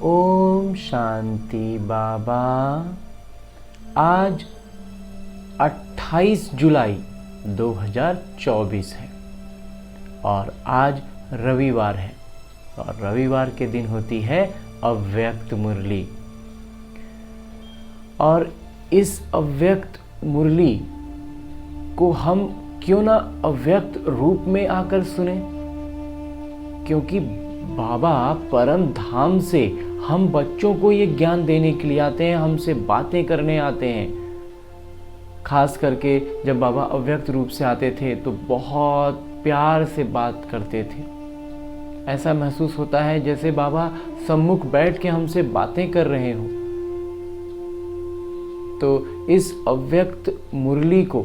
ओम शांति। बाबा, आज 28 जुलाई 2024 है और आज रविवार है और रविवार के दिन होती है अव्यक्त मुरली। और इस अव्यक्त मुरली को हम क्यों ना अव्यक्त रूप में आकर सुने, क्योंकि बाबा परम धाम से हम बच्चों को ये ज्ञान देने के लिए आते हैं, हमसे बातें करने आते हैं। खास करके जब बाबा अव्यक्त रूप से आते थे तो बहुत प्यार से बात करते थे। ऐसा महसूस होता है जैसे बाबा सम्मुख बैठ के हमसे बातें कर रहे हों। तो इस अव्यक्त मुरली को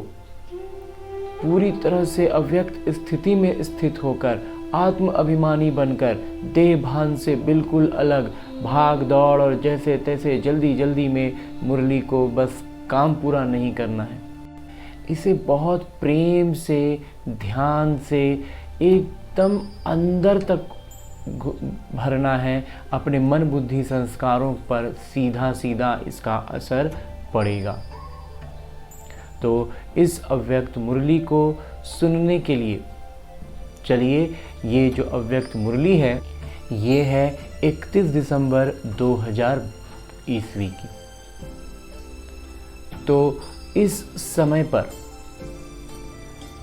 पूरी तरह से अव्यक्त स्थिति में स्थित होकर, आत्म अभिमानी बनकर, देह भान से बिल्कुल अलग, भाग दौड़ और जैसे तैसे जल्दी जल्दी में मुरली को बस काम पूरा नहीं करना है। इसे बहुत प्रेम से, ध्यान से एकदम अंदर तक भरना है। अपने मन बुद्धि संस्कारों पर सीधा सीधा इसका असर पड़ेगा। तो इस अव्यक्त मुरली को सुनने के लिए चलिए, ये जो अव्यक्त मुरली है ये है 31 दिसंबर 2000 ईस्वी की। तो इस समय पर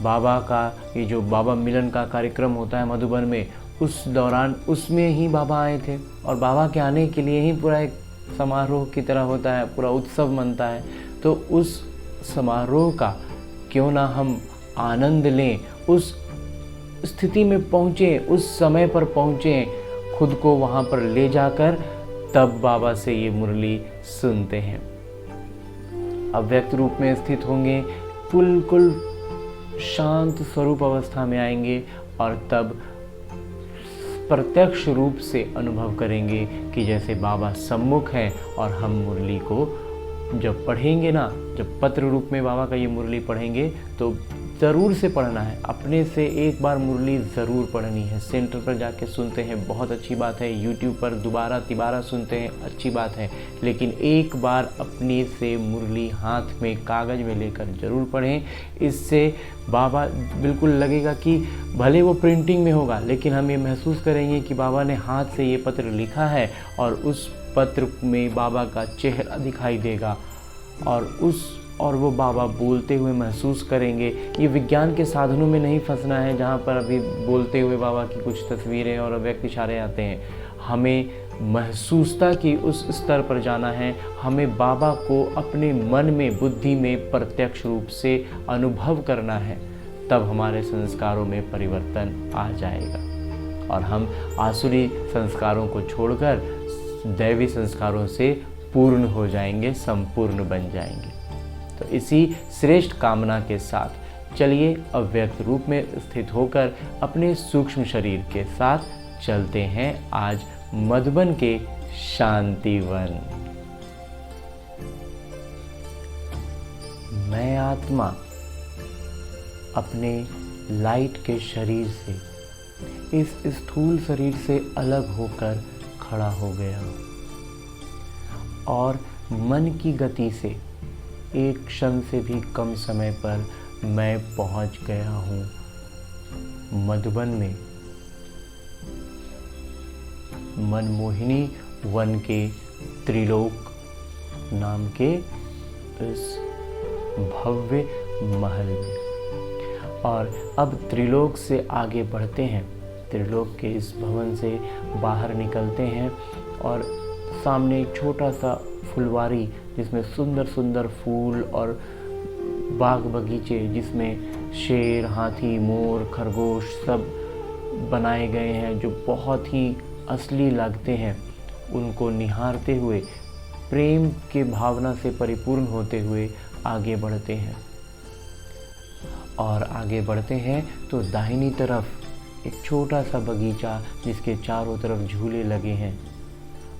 बाबा का ये जो बाबा मिलन का कार्यक्रम होता है मधुबन में, उस दौरान उसमें ही बाबा आए थे और बाबा के आने के लिए ही पूरा एक समारोह की तरह होता है, पूरा उत्सव मनता है। तो उस समारोह का क्यों ना हम आनंद लें, उस स्थिति में पहुँचें, उस समय पर पहुँचें, खुद को वहाँ पर ले जाकर तब बाबा से ये मुरली सुनते हैं। अव्यक्त रूप में स्थित होंगे, बिल्कुल शांत स्वरूप अवस्था में आएंगे और तब प्रत्यक्ष रूप से अनुभव करेंगे कि जैसे बाबा सम्मुख हैं और हम मुरली को जब पढ़ेंगे ना, जब पत्र रूप में बाबा का ये मुरली पढ़ेंगे तो ज़रूर से पढ़ना है। अपने से एक बार मुरली ज़रूर पढ़नी है। सेंटर पर जाके सुनते हैं, बहुत अच्छी बात है। यूट्यूब पर दोबारा तिबारा सुनते हैं, अच्छी बात है। लेकिन एक बार अपने से मुरली हाथ में कागज़ में लेकर ज़रूर पढ़ें। इससे बाबा बिल्कुल लगेगा कि भले वो प्रिंटिंग में होगा, लेकिन हम ये महसूस करेंगे कि बाबा ने हाथ से ये पत्र लिखा है और उस पत्र में बाबा का चेहरा दिखाई देगा और वो बाबा बोलते हुए महसूस करेंगे। ये विज्ञान के साधनों में नहीं फंसना है जहाँ पर अभी बोलते हुए बाबा की कुछ तस्वीरें और अव्यक्त इशारे आते हैं। हमें महसूसता की उस स्तर पर जाना है। हमें बाबा को अपने मन में, बुद्धि में प्रत्यक्ष रूप से अनुभव करना है। तब हमारे संस्कारों में परिवर्तन आ जाएगा और हम आसुरी संस्कारों को छोड़कर दैवी संस्कारों से पूर्ण हो जाएंगे, संपूर्ण बन जाएंगे। तो इसी श्रेष्ठ कामना के साथ चलिए अव्यक्त रूप में स्थित होकर अपने सूक्ष्म शरीर के साथ चलते हैं आज मधुबन के शांतिवन। मैं आत्मा अपने लाइट के शरीर से, इस स्थूल शरीर से अलग होकर खड़ा हो गया और मन की गति से एक क्षण से भी कम समय पर मैं पहुंच गया हूँ मधुबन में, मनमोहिनी वन के त्रिलोक नाम के इस भव्य महल में। और अब त्रिलोक से आगे बढ़ते हैं, त्रिलोक के इस भवन से बाहर निकलते हैं और सामने एक छोटा सा फुलवारी जिसमें सुंदर सुंदर फूल और बाग बगीचे, जिसमें शेर, हाथी, मोर, खरगोश सब बनाए गए हैं जो बहुत ही असली लगते हैं। उनको निहारते हुए, प्रेम के भावना से परिपूर्ण होते हुए आगे बढ़ते हैं। और आगे बढ़ते हैं तो दाहिनी तरफ एक छोटा सा बगीचा जिसके चारों तरफ झूले लगे हैं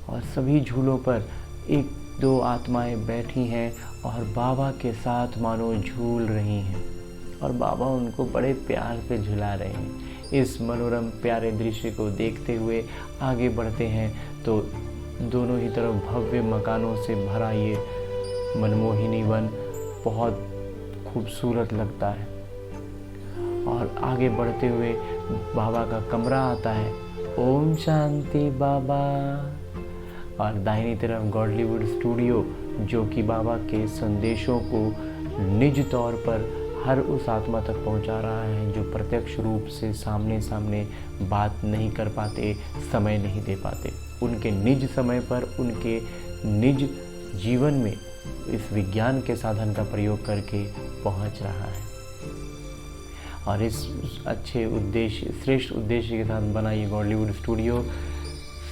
और सभी झूलों पर एक दो आत्माएं बैठी हैं और बाबा के साथ मानो झूल रही हैं और बाबा उनको बड़े प्यार से झुला रहे हैं। इस मनोरम प्यारे दृश्य को देखते हुए आगे बढ़ते हैं तो दोनों ही तरफ भव्य मकानों से भरा ये मनमोहिनी वन बहुत खूबसूरत लगता है। और आगे बढ़ते हुए बाबा का कमरा आता है। ओम शांति बाबा। और दाहिनी तरफ गॉडलीवुड स्टूडियो, जो कि बाबा के संदेशों को निज तौर पर हर उस आत्मा तक पहुंचा रहा है जो प्रत्यक्ष रूप से सामने सामने बात नहीं कर पाते, समय नहीं दे पाते। उनके निज समय पर, उनके निज जीवन में इस विज्ञान के साधन का प्रयोग करके पहुंच रहा है। और इस अच्छे उद्देश्य, श्रेष्ठ उद्देश्य के साथ बना ये गॉडलीवुड स्टूडियो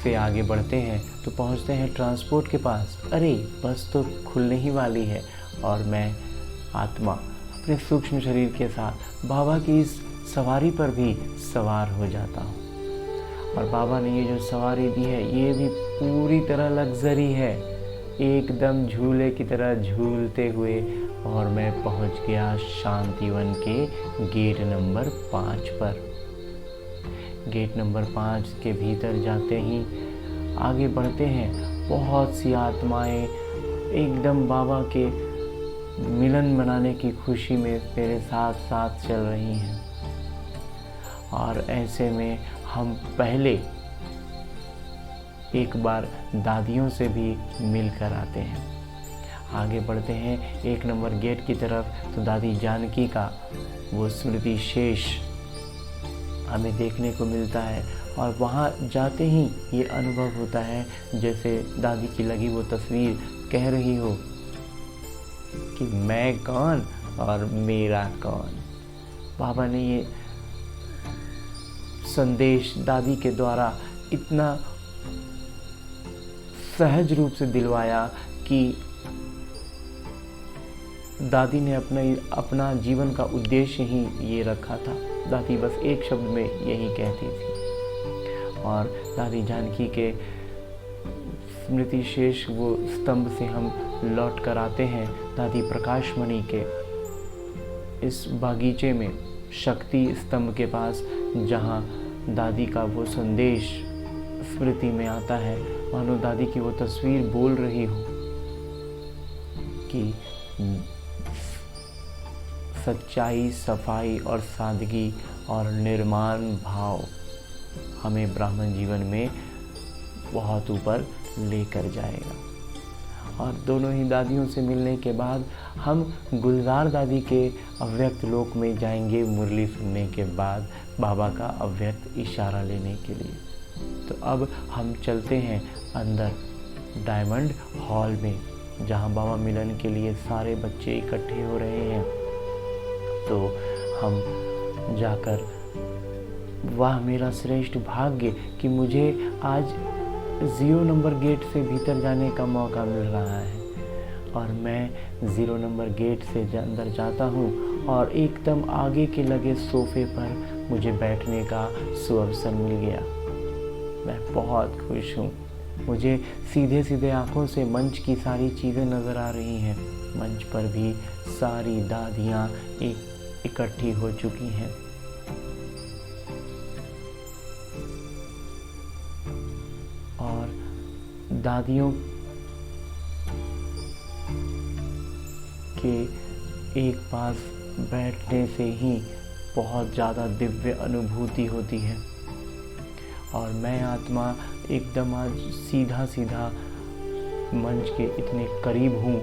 से आगे बढ़ते हैं तो पहुंचते हैं ट्रांसपोर्ट के पास। अरे बस तो खुलने ही वाली है और मैं आत्मा अपने सूक्ष्म शरीर के साथ बाबा की इस सवारी पर भी सवार हो जाता हूँ। और बाबा ने ये जो सवारी दी है ये भी पूरी तरह लग्जरी है, एकदम झूले की तरह झूलते हुए। और मैं पहुंच गया शांतिवन के गेट नंबर 5 पर। गेट नंबर 5 के भीतर जाते ही आगे बढ़ते हैं। बहुत सी आत्माएं एकदम बाबा के मिलन मनाने की खुशी में मेरे साथ साथ चल रही हैं। और ऐसे में हम पहले एक बार दादियों से भी मिलकर आते हैं। आगे बढ़ते हैं 1 नंबर गेट की तरफ तो दादी जानकी का वो स्मृति शेष हमें देखने को मिलता है। और वहाँ जाते ही ये अनुभव होता है जैसे दादी की लगी वो तस्वीर कह रही हो कि मैं कौन और मेरा कौन। बाबा ने ये संदेश दादी के द्वारा इतना सहज रूप से दिलवाया कि दादी ने अपना जीवन का उद्देश्य ही ये रखा था। दादी बस एक शब्द में यही कहती थी। और दादी जानकी के स्मृति शेष वो स्तंभ से हम लौट कर आते हैं दादी प्रकाशमणि के इस बागीचे में, शक्ति स्तंभ के पास, जहाँ दादी का वो संदेश स्मृति में आता है। मानो दादी की वो तस्वीर बोल रही हो कि सच्चाई, सफाई और सादगी और निर्माण भाव हमें ब्राह्मण जीवन में बहुत ऊपर लेकर जाएगा। और दोनों ही दादियों से मिलने के बाद हम गुलजार दादी के अव्यक्त लोक में जाएंगे मुरली सुनने के बाद बाबा का अव्यक्त इशारा लेने के लिए। तो अब हम चलते हैं अंदर डायमंड हॉल में, जहाँ बाबा मिलन के लिए सारे बच्चे इकट्ठे हो रहे हैं। तो हम जाकर, वाह मेरा श्रेष्ठ भाग्य कि मुझे आज 0 नंबर गेट से भीतर जाने का मौका मिल रहा है। और मैं 0 नंबर गेट से अंदर जाता हूँ और एकदम आगे के लगे सोफे पर मुझे बैठने का सुअवसर मिल गया। मैं बहुत खुश हूँ। मुझे सीधे सीधे आंखों से मंच की सारी चीज़ें नज़र आ रही हैं। मंच पर भी सारी दादियाँ इकट्ठी हो चुकी हैं। और दादियों के एक पास बैठने से ही बहुत ज़्यादा दिव्य अनुभूति होती है। और मैं आत्मा एकदम आज सीधा सीधा मंच के इतने करीब हूँ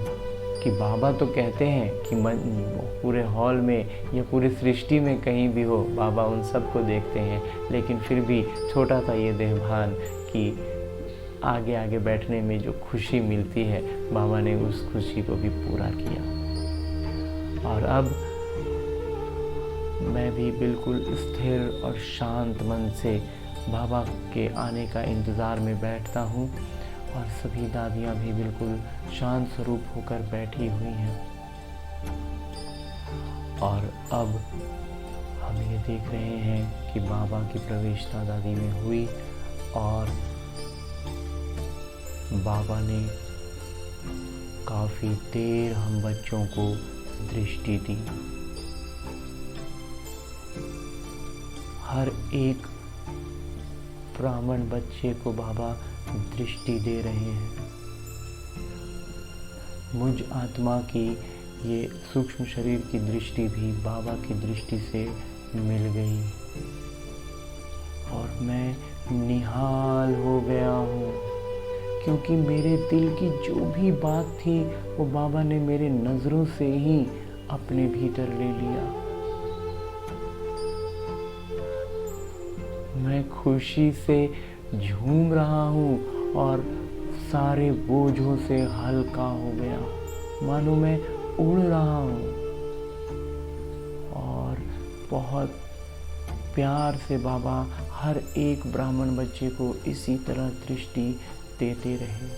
कि बाबा तो कहते हैं कि पूरे हॉल में या पूरी सृष्टि में कहीं भी हो बाबा उन सबको देखते हैं, लेकिन फिर भी छोटा सा ये देहभान कि आगे आगे बैठने में जो खुशी मिलती है, बाबा ने उस खुशी को भी पूरा किया। और अब मैं भी बिल्कुल स्थिर और शांत मन से बाबा के आने का इंतज़ार में बैठता हूँ। और सभी दादियाँ भी बिल्कुल शांत स्वरूप होकर बैठी हुई हैं। और अब हम ये देख रहे हैं कि बाबा की प्रवेशता दादी में हुई और बाबा ने काफ़ी देर हम बच्चों को दृष्टि दी। हर एक ब्राह्मण बच्चे को बाबा दृष्टि दे रहे हैं। मुझ आत्मा की ये सूक्ष्म शरीर की दृष्टि भी बाबा की दृष्टि से मिल गई और मैं निहाल हो गया हूँ, क्योंकि मेरे दिल की जो भी बात थी वो बाबा ने मेरे नज़रों से ही अपने भीतर ले लिया। मैं खुशी से झूम रहा हूँ और सारे बोझों से हल्का हो गया, मानो मैं उड़ रहा हूँ। और बहुत प्यार से बाबा हर एक ब्राह्मण बच्चे को इसी तरह दृष्टि देते रहे।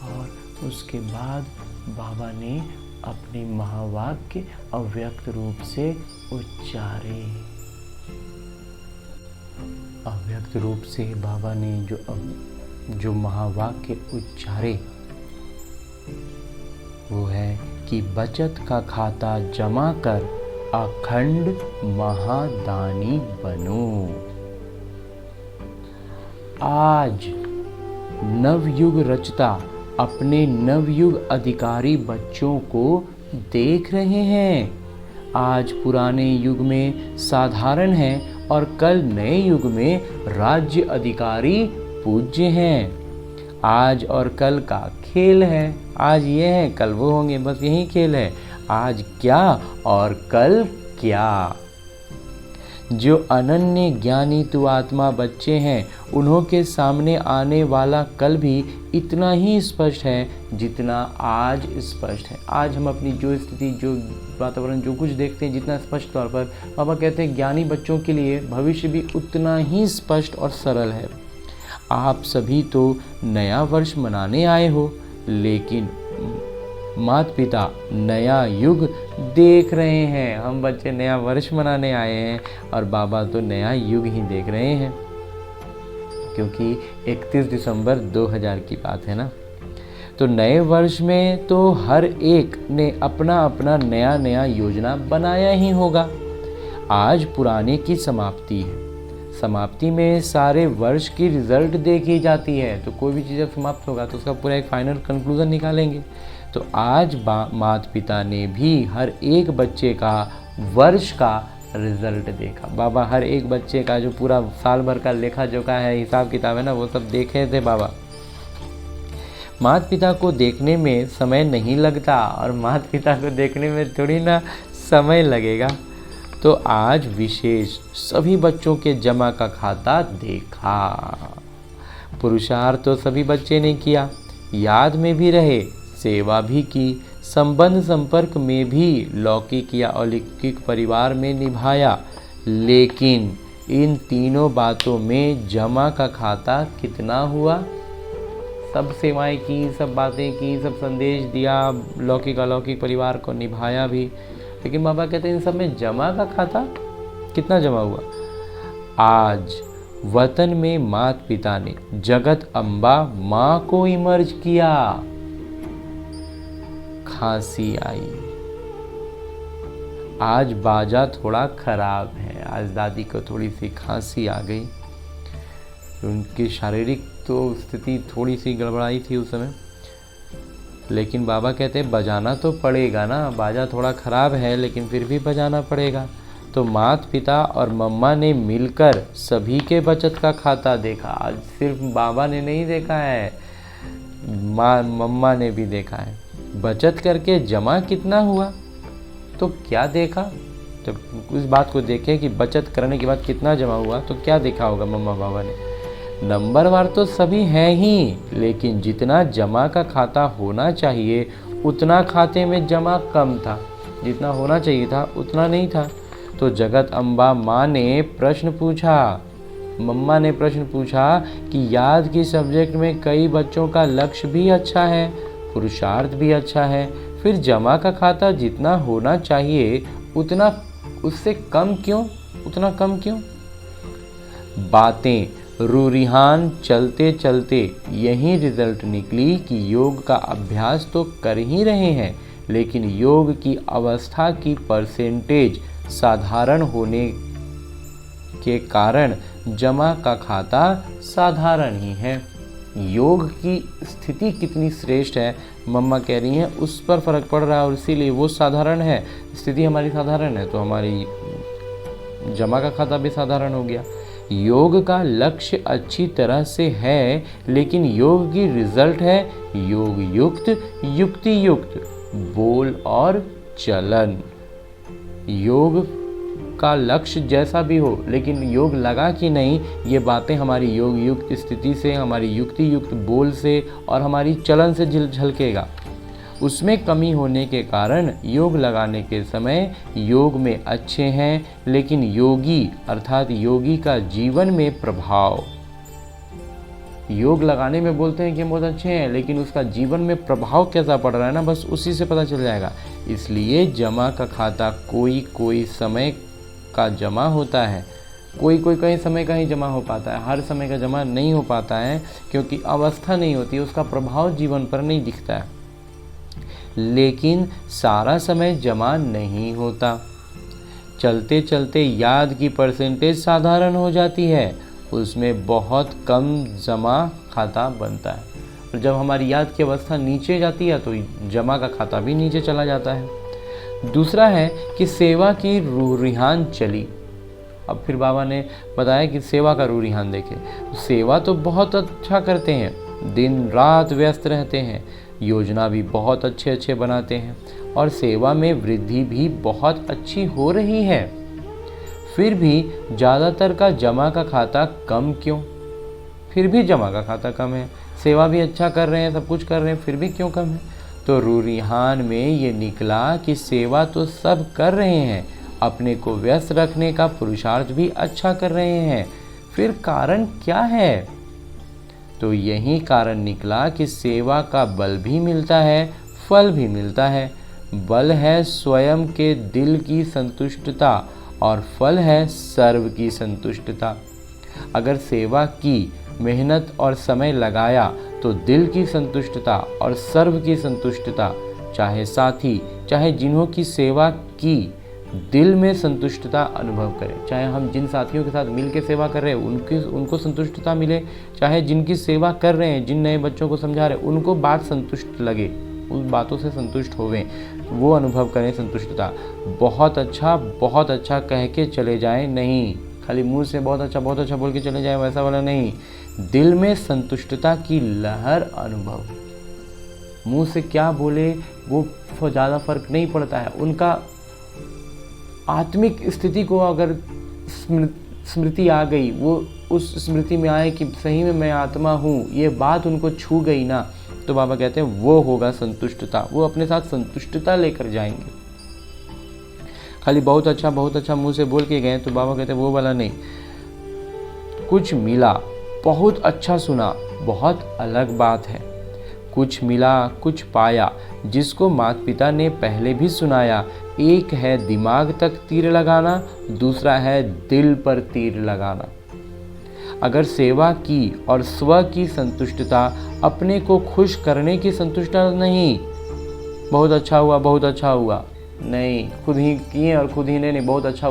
और उसके बाद बाबा ने अपने महावाक्य अव्यक्त रूप से उच्चारे। अव्यक्त रूप से बाबा ने जो महावाक्य उच्चारे वो है कि बचत का खाता जमा कर अखंड महादानी बनो। आज नवयुग रचता अपने नवयुग अधिकारी बच्चों को देख रहे हैं। आज पुराने युग में साधारण हैं और कल नए युग में राज्य अधिकारी पूज्य हैं। आज और कल का खेल है, आज ये है कल वो होंगे, बस यही खेल है। आज क्या और कल क्या। जो अनन्य ज्ञानी तु आत्मा बच्चे हैं उन्हों के सामने आने वाला कल भी इतना ही स्पष्ट है जितना आज स्पष्ट है। आज हम अपनी जो स्थिति, जो वातावरण, जो कुछ देखते हैं जितना स्पष्ट तौर पर, बाबा कहते हैं ज्ञानी बच्चों के लिए भविष्य भी उतना ही स्पष्ट और सरल है। आप सभी तो नया वर्ष मनाने आए हो, लेकिन माता पिता नया युग देख रहे हैं। हम बच्चे नया वर्ष मनाने आए हैं और बाबा तो नया युग ही देख रहे हैं, क्योंकि 31 दिसंबर 2000 की बात है ना। तो नए वर्ष में तो हर एक ने अपना अपना नया नया योजना बनाया ही होगा। आज पुराने की समाप्ति है। समाप्ति में सारे वर्ष की रिजल्ट देखी जाती है। तो कोई भी चीज़ जब समाप्त होगा तो उसका पूरा एक फाइनल कंक्लूजन निकालेंगे। तो आज माता पिता ने भी हर एक बच्चे का वर्ष का रिजल्ट देखा। बाबा हर एक बच्चे का जो पूरा साल भर का लेखा जोखा है, हिसाब किताब है ना, वो सब देखे थे बाबा। माता पिता को देखने में समय नहीं लगता और माता पिता को देखने में थोड़ी ना समय लगेगा। तो आज विशेष सभी बच्चों के जमा का खाता देखा। पुरुषार्थ तो सभी बच्चे ने किया, याद में भी रहे, सेवा भी की, संबंध संपर्क में भी लौकिक या अलौकिक परिवार में निभाया। लेकिन इन तीनों बातों में जमा का खाता कितना हुआ? सब सेवाएं की, सब बातें की, सब संदेश दिया, लौकिक अलौकिक परिवार को निभाया भी, लेकिन बाबा कहते हैं इन सब में जमा का खाता कितना जमा हुआ? आज वतन में माता पिता ने जगत अम्बा माँ को इमर्ज किया। खांसी आई, आज बाजा थोड़ा खराब है, आज दादी को थोड़ी सी खांसी आ गई। उनकी शारीरिक तो स्थिति थोड़ी सी गड़बड़ाई थी उस समय, लेकिन बाबा कहते हैं बजाना तो पड़ेगा ना। बाजा थोड़ा खराब है लेकिन फिर भी बजाना पड़ेगा। तो माता पिता और मम्मा ने मिलकर सभी के बचत का खाता देखा। आज सिर्फ बाबा ने नहीं देखा है, मम्मा ने भी देखा है। बचत करके जमा कितना हुआ? तो क्या देखा? जब उस बात को देखें कि बचत करने के बाद कितना जमा हुआ, तो क्या देखा होगा मम्मा बाबा ने? नंबरवार तो सभी हैं ही, लेकिन जितना जमा का खाता होना चाहिए उतना खाते में जमा कम था। जितना होना चाहिए था उतना नहीं था। तो जगत अम्बा माँ ने प्रश्न पूछा, मम्मा ने प्रश्न पूछा कि याद की सब्जेक्ट में कई बच्चों का लक्ष्य भी अच्छा है, पुरुषार्थ भी अच्छा है, फिर जमा का खाता जितना होना चाहिए उतना उससे कम क्यों? उतना कम क्यों? बातें रूरिहान चलते चलते यही रिजल्ट निकली कि योग का अभ्यास तो कर ही रहे हैं, लेकिन योग की अवस्था की परसेंटेज साधारण होने के कारण जमा का खाता साधारण ही है। योग की स्थिति कितनी श्रेष्ठ है, मम्मा कह रही हैं, उस पर फर्क पड़ रहा है और इसीलिए वो साधारण है, स्थिति हमारी साधारण है, तो हमारी जमा का खाता भी साधारण हो गया। योग का लक्ष्य अच्छी तरह से है, लेकिन योग की रिजल्ट है योग युक्त, युक्ति युक्त बोल और चलन। योग का लक्ष्य जैसा भी हो, लेकिन योग लगा कि नहीं, ये बातें हमारी योग युक्त स्थिति से, हमारी युक्ति युक्त बोल से और हमारी चलन से झलकेगा। उसमें कमी होने के कारण योग लगाने के समय योग में अच्छे हैं, लेकिन योगी अर्थात योगी का जीवन में प्रभाव, योग लगाने में बोलते हैं कि हम बहुत अच्छे हैं, लेकिन उसका जीवन में प्रभाव कैसा पड़ रहा है ना, बस उसी से पता चल जाएगा। इसलिए जमा का खाता कोई कोई समय का जमा होता है, कोई कोई कहीं समय का ही जमा हो पाता है, हर समय का जमा नहीं हो पाता है, क्योंकि अवस्था नहीं होती, उसका प्रभाव जीवन पर नहीं दिखता है। लेकिन सारा समय जमा नहीं होता, चलते चलते याद की परसेंटेज साधारण हो जाती है, उसमें बहुत कम जमा खाता बनता है। और जब हमारी याद की अवस्था नीचे जाती है तो जमा का खाता भी नीचे चला जाता है। दूसरा है कि सेवा की रूह-रिहान चली। अब फिर बाबा ने बताया कि सेवा का रूह-रिहान देखे, सेवा तो बहुत अच्छा करते हैं, दिन रात व्यस्त रहते हैं, योजना भी बहुत अच्छे अच्छे बनाते हैं और सेवा में वृद्धि भी बहुत अच्छी हो रही है। फिर भी ज़्यादातर का जमा का खाता कम क्यों? फिर भी जमा का खाता कम है, सेवा भी अच्छा कर रहे हैं, सब कुछ कर रहे हैं, फिर भी क्यों कम है? तो रूह-रिहान में ये निकला कि सेवा तो सब कर रहे हैं, अपने को व्यस्त रखने का पुरुषार्थ भी अच्छा कर रहे हैं, फिर कारण क्या है? तो यही कारण निकला कि सेवा का बल भी मिलता है, फल भी मिलता है। बल है स्वयं के दिल की संतुष्टता और फल है सर्व की संतुष्टता। अगर सेवा की, मेहनत और समय लगाया तो दिल की संतुष्टता और सर्व की संतुष्टता, चाहे साथी चाहे जिन्हों की सेवा की, दिल में संतुष्टता अनुभव करें। चाहे हम जिन साथियों के साथ मिल के सेवा कर रहे हैं उनको संतुष्टता मिले, चाहे जिनकी सेवा कर रहे हैं, जिन नए बच्चों को समझा रहे हैं, उनको बात संतुष्ट लगे, उस बातों से संतुष्ट होवें, वो अनुभव करें संतुष्टता। बहुत अच्छा कह के चले जाएं, नहीं खाली मुंह से बहुत अच्छा बोल के चले जाएं, वैसा वाला नहीं। दिल में संतुष्टता की लहर अनुभव। मुंह से क्या बोले वो ज़्यादा फर्क नहीं पड़ता है, उनका आत्मिक स्थिति को अगर स्मृति आ गई, वो उस स्मृति में आए कि सही में मैं आत्मा हूँ, ये बात उनको छू गई ना, तो बाबा कहते हैं वो होगा संतुष्टता। वो अपने साथ संतुष्टता लेकर जाएंगे। खाली बहुत अच्छा मुंह से बोल के गए तो बाबा कहते हैं वो वाला नहीं। कुछ मिला, बहुत अच्छा सुना, बहुत अलग बात है। कुछ मिला, कुछ पाया, जिसको माता पिता ने पहले भी सुनाया। एक है दिमाग तक तीर लगाना, दूसरा है दिल पर तीर लगाना। अगर सेवा की और स्व की संतुष्टता, अपने को खुश करने की संतुष्टता नहीं, बहुत अच्छा हुआ नहीं, खुद ही किए और खुद ही नहीं, बहुत अच्छा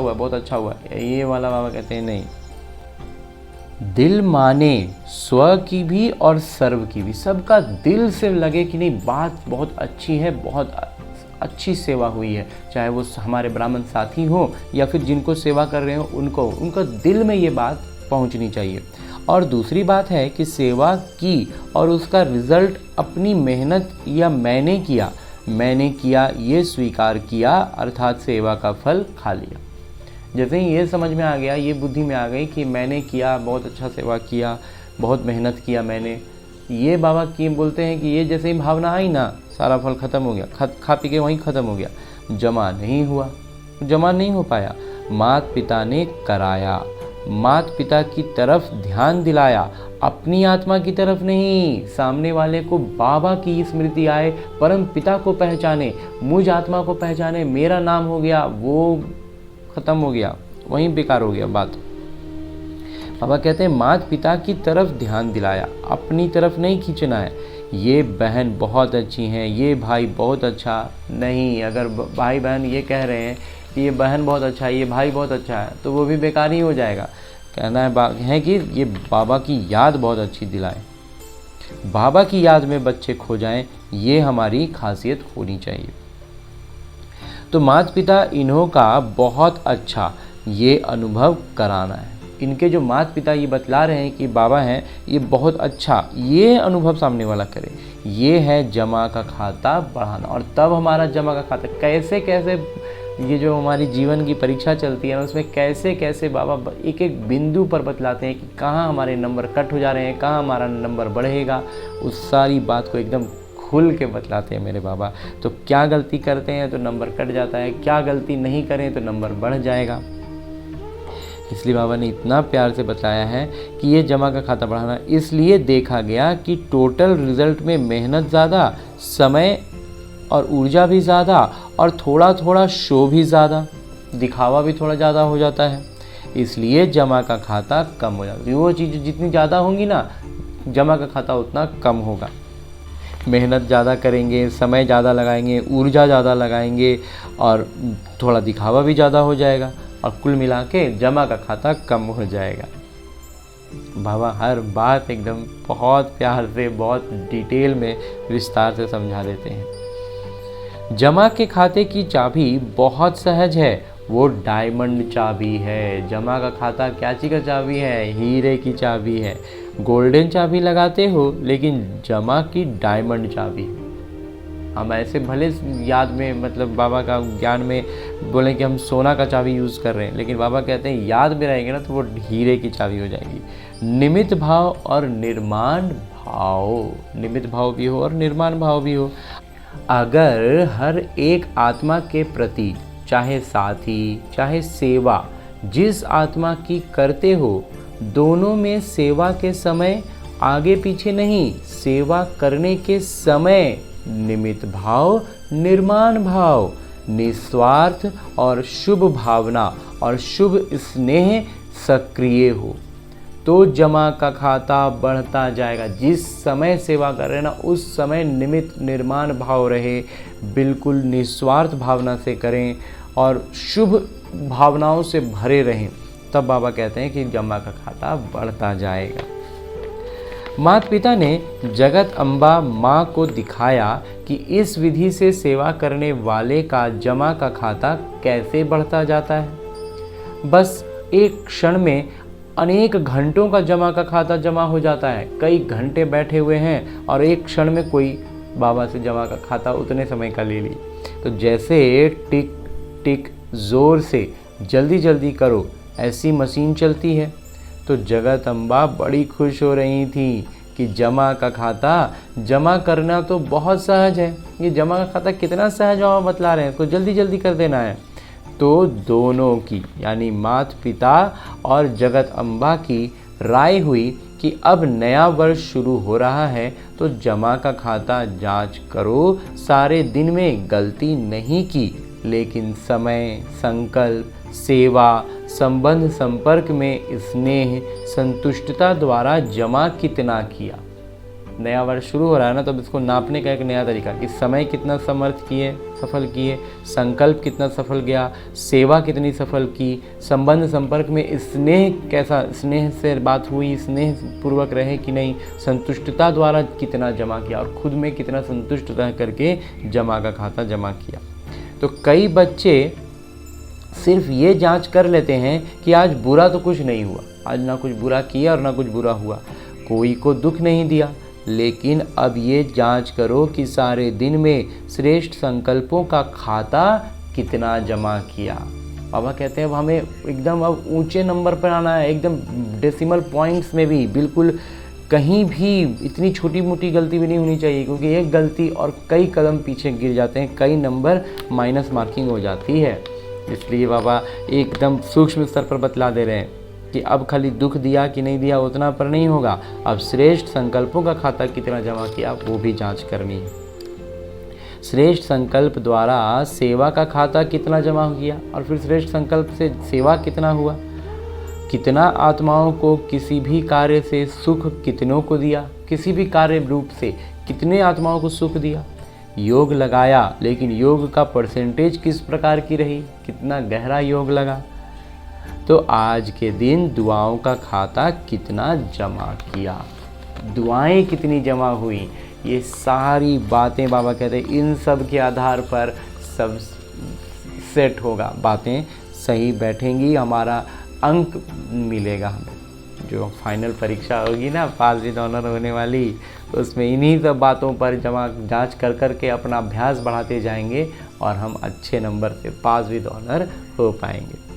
हुआ, ये वाला बाबा कहते हैं नहीं। दिल माने स्व की भी और सर्व की भी, सबका दिल से लगे कि नहीं बात बहुत अच्छी है, बहुत अच्छी सेवा हुई है, चाहे वो हमारे ब्राह्मण साथी हो या फिर जिनको सेवा कर रहे हो उनका दिल में ये बात पहुंचनी चाहिए। और दूसरी बात है कि सेवा की और उसका रिजल्ट अपनी मेहनत या मैंने किया ये स्वीकार किया, अर्थात सेवा का फल खा लिया। जैसे ही ये समझ में आ गया, ये बुद्धि में आ गई कि मैंने किया, बहुत अच्छा सेवा किया, बहुत मेहनत किया मैंने, ये बाबा की बोलते हैं कि ये जैसे ही भावना आई ना, सारा फल खत्म हो गया, खा पी के वहीं ख़त्म हो गया, जमा नहीं हो पाया। माता पिता ने कराया, माता पिता की तरफ ध्यान दिलाया, अपनी आत्मा की तरफ नहीं। सामने वाले को बाबा की स्मृति आए, परम पिता को पहचाने, मुझ आत्मा को पहचाने, मेरा नाम हो गया, वो ख़त्म हो गया, वहीं बेकार हो गया बात। बाबा कहते हैं माता पिता की तरफ ध्यान दिलाया, अपनी तरफ नहीं खींचना है। ये बहन बहुत अच्छी हैं, ये भाई बहुत अच्छा। नहीं, अगर भाई बहन ये कह रहे हैं कि ये बहन बहुत अच्छा है, ये भाई बहुत अच्छा है, तो वो भी बेकार ही हो जाएगा। कहना है कि ये बाबा की याद बहुत अच्छी दिलाएं, बाबा की याद में बच्चे खो जाएं, ये हमारी खासियत होनी चाहिए। तो माता पिता इन्हों का बहुत अच्छा ये अनुभव कराना है। इनके जो माता पिता ये बतला रहे हैं कि बाबा हैं, ये बहुत अच्छा ये अनुभव सामने वाला करे। ये है जमा का खाता बढ़ाना। और तब हमारा जमा का खाता कैसे कैसे, ये जो हमारी जीवन की परीक्षा चलती है ना, उसमें कैसे कैसे बाबा एक एक बिंदु पर बतलाते हैं कि कहाँ हमारे नंबर कट हो जा रहे हैं, कहाँ हमारा नंबर बढ़ेगा। उस सारी बात को एकदम खुल के बतलाते हैं मेरे बाबा। तो क्या गलती करते हैं तो नंबर कट जाता है, क्या गलती नहीं करें तो नंबर बढ़ जाएगा। इसलिए बाबा ने इतना प्यार से बताया है कि ये जमा का खाता बढ़ाना इसलिए देखा गया कि टोटल रिज़ल्ट में मेहनत ज़्यादा, समय और ऊर्जा भी ज़्यादा, और थोड़ा थोड़ा शो भी ज़्यादा, दिखावा भी थोड़ा ज़्यादा हो जाता है। इसलिए जमा का खाता कम हो जाता है। वो चीज़ जितनी ज़्यादा होंगी ना, जमा का खाता उतना कम होगा। मेहनत ज़्यादा करेंगे, समय ज़्यादा लगाएंगे, ऊर्जा ज़्यादा लगाएंगे, और थोड़ा दिखावा भी ज़्यादा हो जाएगा, और कुल मिला के जमा का खाता कम हो जाएगा। बाबा हर बात एकदम बहुत प्यार से, बहुत डिटेल में, विस्तार से समझा देते हैं। जमा के खाते की चाबी बहुत सहज है, वो डायमंड चाबी है। जमा का खाता क्या चीज़ का चाबी है? हीरे की चाबी है। गोल्डन चाबी लगाते हो, लेकिन जमा की डायमंड चाबी। हम ऐसे भले याद में, मतलब बाबा का ज्ञान में बोलें कि हम सोना का चाबी यूज़ कर रहे हैं, लेकिन बाबा कहते हैं याद में रहेंगे ना तो वो हीरे की चाबी हो जाएगी। निमित्त भाव और निर्माण भाव, निमित्त भाव भी हो और निर्माण भाव भी हो। अगर हर एक आत्मा के प्रति, चाहे साथी चाहे सेवा, जिस आत्मा की करते हो, दोनों में सेवा के समय आगे पीछे नहीं, सेवा करने के समय निमित्त भाव, निर्माण भाव, निस्वार्थ और शुभ भावना और शुभ स्नेह सक्रिय हो, तो जमा का खाता बढ़ता जाएगा। जिस समय सेवा कर रहे हैं ना, उस समय निमित्त निर्माण भाव रहे, बिल्कुल निस्वार्थ भावना से करें और शुभ भावनाओं से भरे रहें, तब बाबा कहते हैं कि जमा का खाता बढ़ता जाएगा। माता पिता ने जगत अम्बा माँ को दिखाया कि इस विधि से सेवा करने वाले का जमा का खाता कैसे बढ़ता जाता है। बस एक क्षण में अनेक घंटों का जमा का खाता जमा हो जाता है। कई घंटे बैठे हुए हैं और एक क्षण में कोई बाबा से जमा का खाता उतने समय का ले ली। तो जैसे टिक टिक ज़ोर से जल्दी जल्दी करो, ऐसी मशीन चलती है। तो जगत अम्बा बड़ी खुश हो रही थी कि जमा का खाता जमा करना तो बहुत सहज है। ये जमा का खाता कितना सहज बाबा बतला रहे हैं, इसको जल्दी जल्दी कर देना है। तो दोनों की, यानी माता पिता और जगत अम्बा की राय हुई कि अब नया वर्ष शुरू हो रहा है, तो जमा का खाता जांच करो। सारे दिन में गलती नहीं की, लेकिन समय, संकल्प, सेवा, संबंध, संपर्क में स्नेह, संतुष्टता द्वारा जमा कितना किया। नया वर्ष शुरू हो रहा है ना, तो अब इसको नापने का एक नया तरीका कि समय कितना समर्थ किए, सफल किए, संकल्प कितना सफल गया, सेवा कितनी सफल की, संबंध संपर्क में स्नेह कैसा, स्नेह से बात हुई, स्नेह पूर्वक रहे कि नहीं, संतुष्टता द्वारा कितना जमा किया और खुद में कितना संतुष्ट रह करके जमा का खाता जमा किया। तो कई बच्चे सिर्फ ये जांच कर लेते हैं कि आज बुरा तो कुछ नहीं हुआ, आज ना कुछ बुरा किया और ना कुछ बुरा हुआ, कोई को दुख नहीं दिया। लेकिन अब ये जांच करो कि सारे दिन में श्रेष्ठ संकल्पों का खाता कितना जमा किया। बाबा कहते हैं अब हमें एकदम अब ऊंचे नंबर पर आना है, एकदम डेसिमल पॉइंट्स में भी, बिल्कुल कहीं भी इतनी छोटी मोटी गलती भी नहीं होनी चाहिए, क्योंकि एक गलती और कई कदम पीछे गिर जाते हैं, कई नंबर माइनस मार्किंग हो जाती है। इसलिए बाबा एकदम सूक्ष्म स्तर पर बतला दे रहे हैं कि अब खाली दुख दिया कि नहीं दिया उतना पर नहीं होगा, अब श्रेष्ठ संकल्पों का खाता कितना जमा किया वो भी जांच करनी है। श्रेष्ठ संकल्प द्वारा सेवा का खाता कितना जमा किया, और फिर श्रेष्ठ संकल्प से सेवा कितना हुआ, कितना आत्माओं को किसी भी कार्य से सुख कितनों को दिया, किसी भी कार्य रूप से कितने आत्माओं को सुख दिया। योग लगाया, लेकिन योग का परसेंटेज किस प्रकार की रही, कितना गहरा योग लगा। तो आज के दिन दुआओं का खाता कितना जमा किया, दुआएं कितनी जमा हुई, ये सारी बातें बाबा कहते हैं इन सब के आधार पर सब सेट होगा, बातें सही बैठेंगी, हमारा अंक मिलेगा हमें। जो फाइनल परीक्षा होगी ना, पास विद ऑनर होने वाली, उसमें इन्हीं सब बातों पर जांच कर कर के अपना अभ्यास बढ़ाते जाएंगे और हम अच्छे नंबर से पास विद ऑनर हो पाएंगे।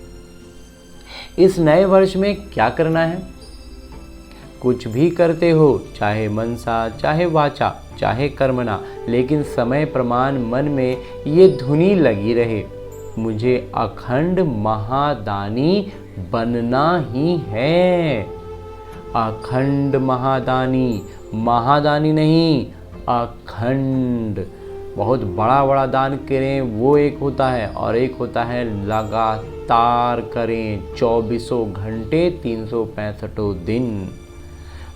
इस नए वर्ष में क्या करना है? कुछ भी करते हो, चाहे मनसा, चाहे वाचा, चाहे कर्मणा, लेकिन समय प्रमाण मन में ये धुनी लगी रहे, मुझे अखंड महादानी बनना ही है। अखंड महादानी, महादानी नहीं, अखंड। बहुत बड़ा बड़ा दान करें वो एक होता है, और एक होता है लगातार करें 24 घंटे 365 दिन।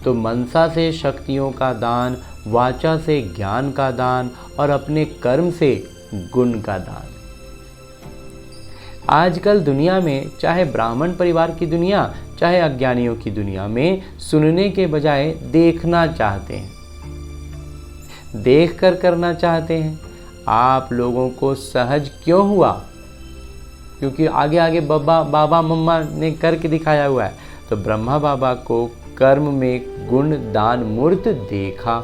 तो मनसा से शक्तियों का दान, वाचा से ज्ञान का दान, और अपने कर्म से गुण का दान। आजकल दुनिया में, चाहे ब्राह्मण परिवार की दुनिया, चाहे अज्ञानियों की दुनिया में, सुनने के बजाय देखना चाहते हैं, देख कर करना चाहते हैं। आप लोगों को सहज क्यों हुआ? क्योंकि आगे आगे बाबा मम्मा ने करके दिखाया हुआ है। तो ब्रह्मा बाबा को कर्म में गुण दान मूर्त देखा।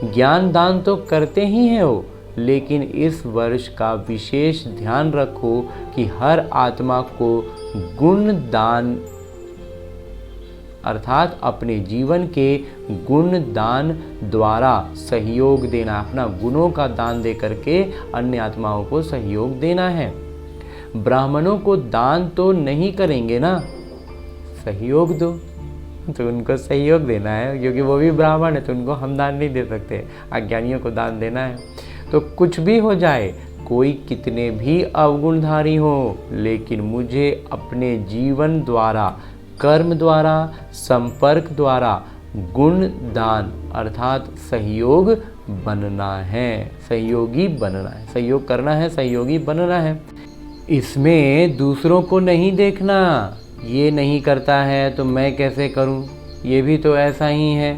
ज्ञान दान तो करते ही हैं वो, लेकिन इस वर्ष का विशेष ध्यान रखो कि हर आत्मा को गुण दान अर्थात अपने जीवन के गुण दान द्वारा सहयोग देना, अपना गुणों का दान दे करके अन्य आत्माओं को सहयोग देना है। ब्राह्मणों को दान तो नहीं करेंगे ना, सहयोग दो, तो उनको सहयोग देना है, क्योंकि वो भी ब्राह्मण है, तो उनको हम दान नहीं दे सकते, अज्ञानियों को दान देना है। तो कुछ भी हो जाए, कोई कितने भी अवगुणधारी हो, लेकिन मुझे अपने जीवन द्वारा, कर्म द्वारा, संपर्क द्वारा गुण दान अर्थात सहयोग बनना है, सहयोगी बनना है, सहयोग करना है, सहयोगी बनना है। इसमें दूसरों को नहीं देखना, ये नहीं करता है तो मैं कैसे करूं, ये भी तो ऐसा ही है।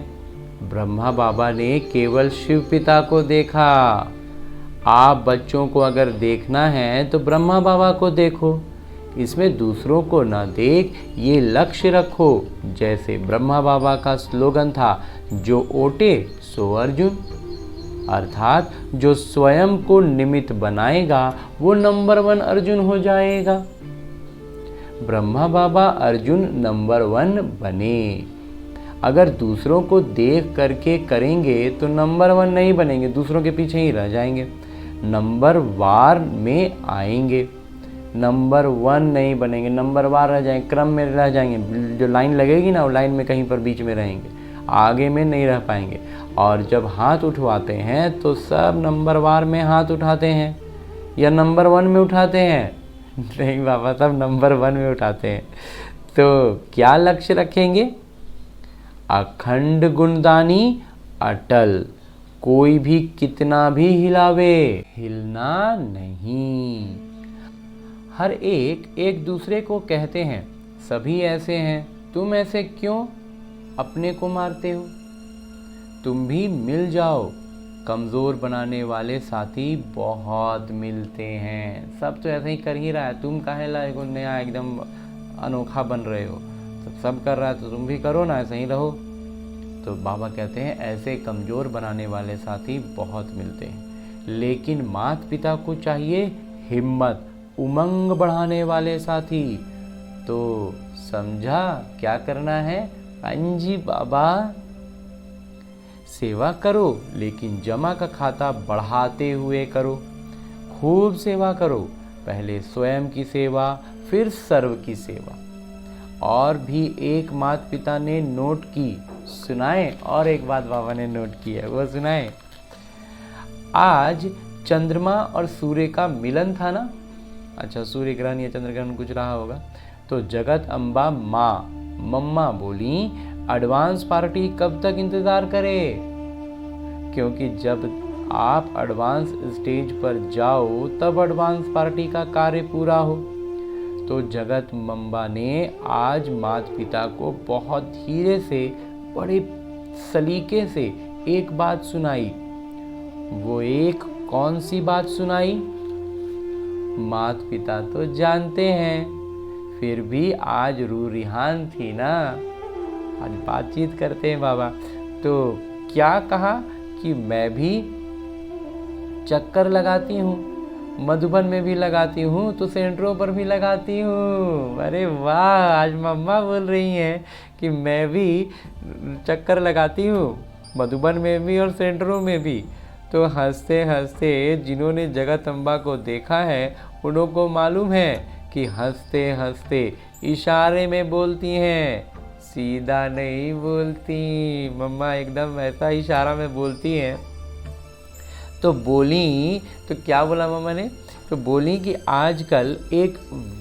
ब्रह्मा बाबा ने केवल शिव पिता को देखा। आप बच्चों को अगर देखना है तो ब्रह्मा बाबा को देखो, इसमें दूसरों को ना देख, ये लक्ष्य रखो। जैसे ब्रह्मा बाबा का स्लोगन था, जो ओटे सो अर्जुन, अर्थात जो स्वयं को निमित्त बनाएगा वो नंबर 1 अर्जुन हो जाएगा। ब्रह्मा बाबा अर्जुन नंबर 1 बने। अगर दूसरों को देख करके करेंगे तो नंबर 1 नहीं बनेंगे, दूसरों के पीछे ही रह जाएंगे, नंबर वार में आएंगे, नंबर 1 नहीं बनेंगे, नंबर वार रह जाएंगे, क्रम में रह जाएंगे। जो लाइन लगेगी ना, वो लाइन में कहीं पर बीच में रहेंगे, आगे में नहीं रह पाएंगे। और जब हाथ उठवाते हैं तो सब नंबर वार में हाथ उठाते हैं या नंबर 1 में उठाते हैं? नहीं बाबा, सब नंबर 1 में उठाते हैं। तो क्या लक्ष्य रखेंगे? अखंड गुणदानी अटल, कोई भी कितना भी हिलावे, हिलना नहीं। हर एक एक दूसरे को कहते हैं, सभी ऐसे हैं, तुम ऐसे क्यों अपने को मारते हो? तुम भी मिल जाओ। कमज़ोर बनाने वाले साथी बहुत मिलते हैं, सब तो ऐसे ही कर ही रहा है, तुम काहे लायक नया एकदम अनोखा बन रहे हो? तो सब कर रहा है तो तुम भी करो ना, ऐसे ही रहो। तो बाबा कहते हैं ऐसे कमज़ोर बनाने वाले साथी बहुत मिलते हैं, लेकिन माता पिता को चाहिए हिम्मत, उमंग बढ़ाने वाले साथी। तो समझा क्या करना है? अंजी बाबा, सेवा करो, लेकिन जमा का खाता बढ़ाते हुए करो, खूब सेवा करो। पहले स्वयं की सेवा, फिर सर्व की सेवा। और भी एक माता पिता ने नोट की, सुनाए, और एक बात बाबा ने नोट की है, वो सुनाए। आज चंद्रमा और सूर्य का मिलन था ना, अच्छा सूर्य ग्रहण या चंद्र ग्रहण कुछ रहा होगा, तो जगत अम्बा माँ मम्मा बोली, एडवांस पार्टी कब तक इंतजार करे, क्योंकि जब आप एडवांस स्टेज पर जाओ तब एडवांस पार्टी का कार्य पूरा हो। तो जगदम्बा ने आज माता पिता को बहुत धीरे से, बड़े सलीके से एक बात सुनाई। वो एक कौन सी बात सुनाई? माता पिता तो जानते हैं, फिर भी आज रू रिहान थी ना, आज बातचीत करते हैं बाबा। तो क्या कहा कि मैं भी चक्कर लगाती हूँ, मधुबन में भी लगाती हूँ, तो सेंटरों पर भी लगाती हूँ। अरे वाह, आज मम्मा बोल रही हैं कि मैं भी चक्कर लगाती हूँ, मधुबन में भी और सेंटरों में भी। तो हंसते हंसते जिन्होंने जगदम्बा को देखा है उन्हों को मालूम है कि हंसते हंसते इशारे में बोलती हैं, सीधा नहीं बोलती। मम्मा एकदम ऐसा इशारा में बोलती हैं। तो बोली, तो क्या बोला मम्मा ने? तो बोली कि आजकल एक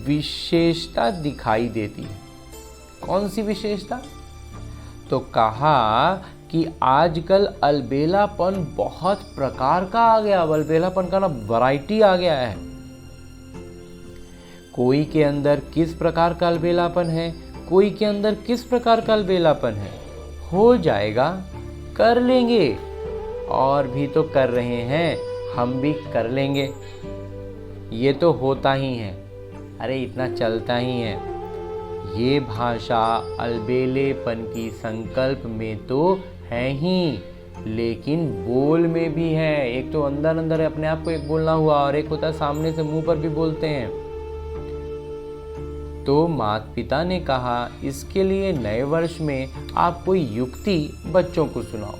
विशेषता दिखाई देती है। कौन सी विशेषता? तो कहा कि आजकल अलबेलापन बहुत प्रकार का आ गया। अलबेलापन का ना वैरायटी आ गया है। कोई के अंदर किस प्रकार का अलबेलापन है, कोई के अंदर किस प्रकार का अलबेलापन है। हो जाएगा, कर लेंगे, और भी तो कर रहे हैं, हम भी कर लेंगे। ये तो होता ही है, अरे इतना चलता ही है। ये भाषा अलबेलेपन की संकल्प में तो है ही, लेकिन बोल में भी है। एक तो अंदर अंदर अपने आप को एक बोलना हुआ, और एक होता है सामने से मुंह पर भी बोलते हैं। तो माता पिता ने कहा इसके लिए नए वर्ष में आप कोई युक्ति बच्चों को सुनाओ।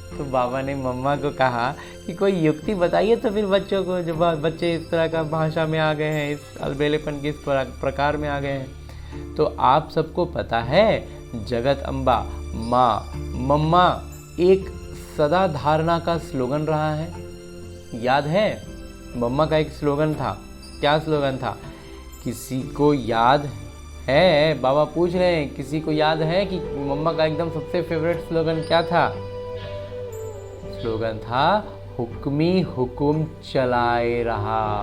तो बाबा ने मम्मा को कहा कि कोई युक्ति बताइए तो फिर बच्चों को, जब बच्चे इस तरह का भाषा में आ गए हैं, इस अलबेलेपन के इस प्रकार में आ गए हैं। तो आप सबको पता है जगदम्बा माँ मम्मा एक सदा धारणा का स्लोगन रहा है, याद है? मम्मा का एक स्लोगन था। क्या स्लोगन था? किसी को याद है? बाबा पूछ रहे हैं, किसी को याद है कि मम्मा का एकदम सबसे फेवरेट स्लोगन क्या था? स्लोगन था, हुक्मी हुकुम चलाए रहा।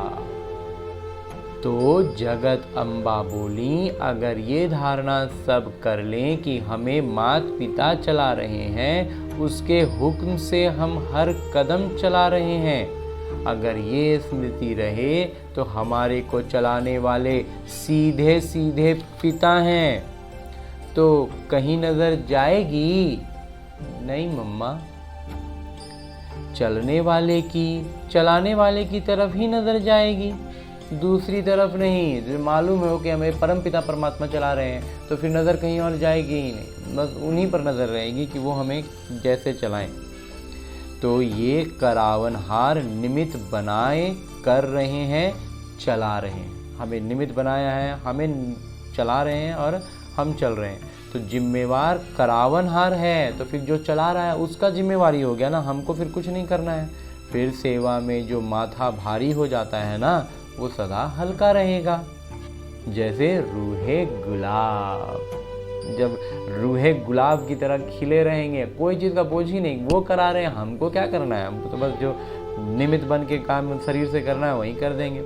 तो जगदम्बा बोली, अगर ये धारणा सब कर लें कि हमें माता पिता चला रहे हैं, उसके हुक्म से हम हर कदम चला रहे हैं, अगर ये स्मृति रहे तो हमारे को चलाने वाले सीधे सीधे पिता हैं। तो कहीं नजर जाएगी नहीं मम्मा, चलाने वाले की तरफ ही नजर जाएगी, दूसरी तरफ नहीं। जो मालूम हो कि हमें परम पिता परमात्मा चला रहे हैं, तो फिर नज़र कहीं और जाएगी ही नहीं, बस उन्हीं पर नज़र रहेगी कि वो हमें जैसे चलाएं। तो ये करावनहार निमित्त बनाए कर रहे हैं, चला रहे हैं। हमें निमित्त बनाया है, हमें चला रहे हैं और हम चल रहे हैं। तो जिम्मेवार करावनहार है, तो फिर जो चला रहा है उसका जिम्मेवारी हो गया ना, हमको फिर कुछ नहीं करना है। फिर सेवा में जो माथा भारी हो जाता है ना, वो सदा हल्का रहेगा। जैसे रूहे गुलाब, जब रूहे गुलाब की तरह खिले रहेंगे, कोई चीज़ का बोझ ही नहीं। वो करा रहे हैं, हमको क्या करना है? हमको तो बस जो निमित्त बन के काम शरीर से करना है वही कर देंगे।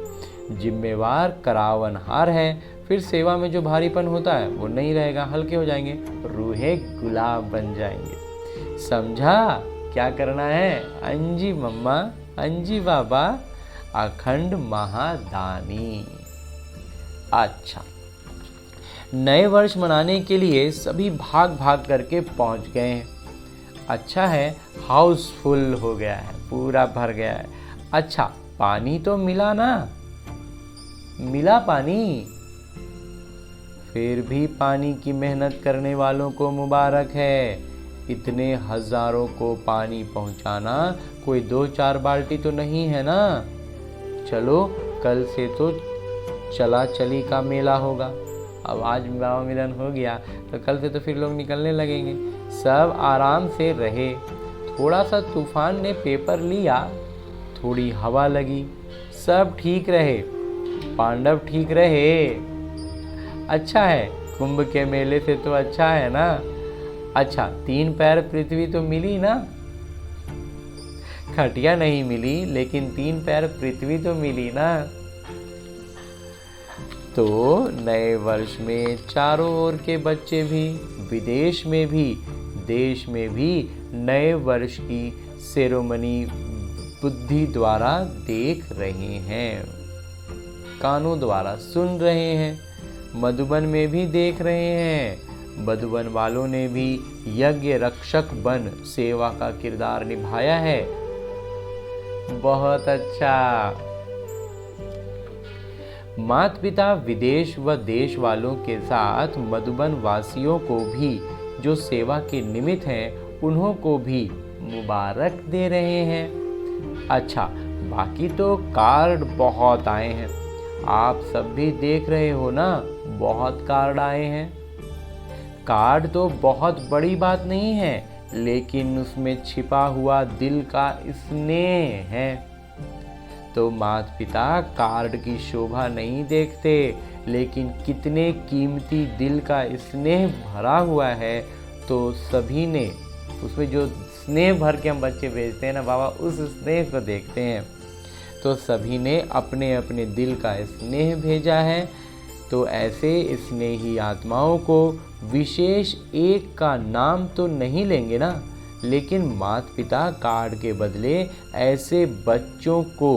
जिम्मेवार करावनहार है, फिर सेवा में जो भारीपन होता है वो नहीं रहेगा, हल्के हो जाएंगे, रूहे गुलाब बन जाएंगे। समझा क्या करना है? अंजी मम्मा, अंजी बाबा, अखंड महादानी। अच्छा, नए वर्ष मनाने के लिए सभी भाग भाग करके पहुंच गए हैं। अच्छा है, हाउसफुल हो गया है, पूरा भर गया है। अच्छा, पानी तो मिला ना? मिला पानी? फिर भी पानी की मेहनत करने वालों को मुबारक है। इतने हजारों को पानी पहुंचाना कोई 2-4 बाल्टी तो नहीं है ना। चलो, कल से तो चला चली का मेला होगा। अब आज बाबा मिलन हो गया तो कल से तो फिर लोग निकलने लगेंगे। सब आराम से रहे। थोड़ा सा तूफान ने पेपर लिया, थोड़ी हवा लगी, सब ठीक रहे, पांडव ठीक रहे। अच्छा है, कुंभ के मेले से तो अच्छा है ना। अच्छा, 3 पैर पृथ्वी तो मिली ना? खटिया नहीं मिली, लेकिन 3 पैर पृथ्वी तो मिली ना। तो नए वर्ष में चारों ओर के बच्चे भी, विदेश में भी, देश में भी नए वर्ष की सेरेमनी बुद्धि द्वारा देख रहे हैं, कानों द्वारा सुन रहे हैं, मधुबन में भी देख रहे हैं। मधुबन वालों ने भी यज्ञ रक्षक बन सेवा का किरदार निभाया है। बहुत अच्छा। माता पिता विदेश व देश वालों के साथ मधुबन वासियों को भी जो सेवा के निमित्त हैं, उन्हों को भी मुबारक दे रहे हैं। अच्छा, बाकी तो कार्ड बहुत आए हैं, आप सब भी देख रहे हो ना, बहुत कार्ड आए हैं। कार्ड तो बहुत बड़ी बात नहीं है, लेकिन उसमें छिपा हुआ दिल का स्नेह है। तो माता पिता कार्ड की शोभा नहीं देखते, लेकिन कितने कीमती दिल का स्नेह भरा हुआ है। तो सभी ने उसमें जो स्नेह भर के हम बच्चे भेजते हैं ना बाबा, उस स्नेह को देखते हैं। तो सभी ने अपने अपने दिल का स्नेह भेजा है। तो ऐसे स्नेही आत्माओं को विशेष एक का नाम तो नहीं लेंगे ना, लेकिन माता पिता कार्ड के बदले ऐसे बच्चों को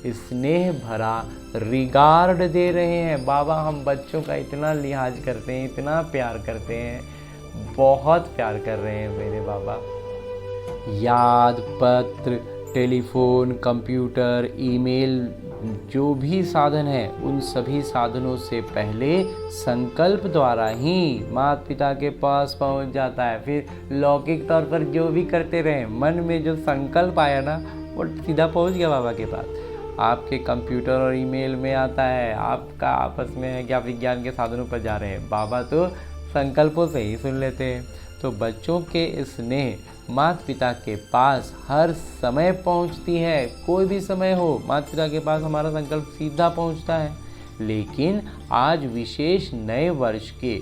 स्नेह भरा रिगार्ड दे रहे हैं। बाबा, हम बच्चों का इतना लिहाज करते हैं, इतना प्यार करते हैं, बहुत प्यार कर रहे हैं मेरे बाबा। याद पत्र, टेलीफोन, कंप्यूटर, ईमेल, जो भी साधन है, उन सभी साधनों से पहले संकल्प द्वारा ही माता पिता के पास पहुंच जाता है। फिर लौकिक तौर पर जो भी करते रहे, मन में जो संकल्प आया ना, वो सीधा पहुंच गया बाबा के पास। आपके कंप्यूटर और ईमेल में आता है, आपका आपस में है कि आप विज्ञान के साधनों पर जा रहे हैं। बाबा तो संकल्पों से ही सुन लेते हैं। तो बच्चों के स्नेह माता पिता के पास हर समय पहुंचती है। कोई भी समय हो, माता पिता के पास हमारा संकल्प सीधा पहुंचता है। लेकिन आज विशेष नए वर्ष के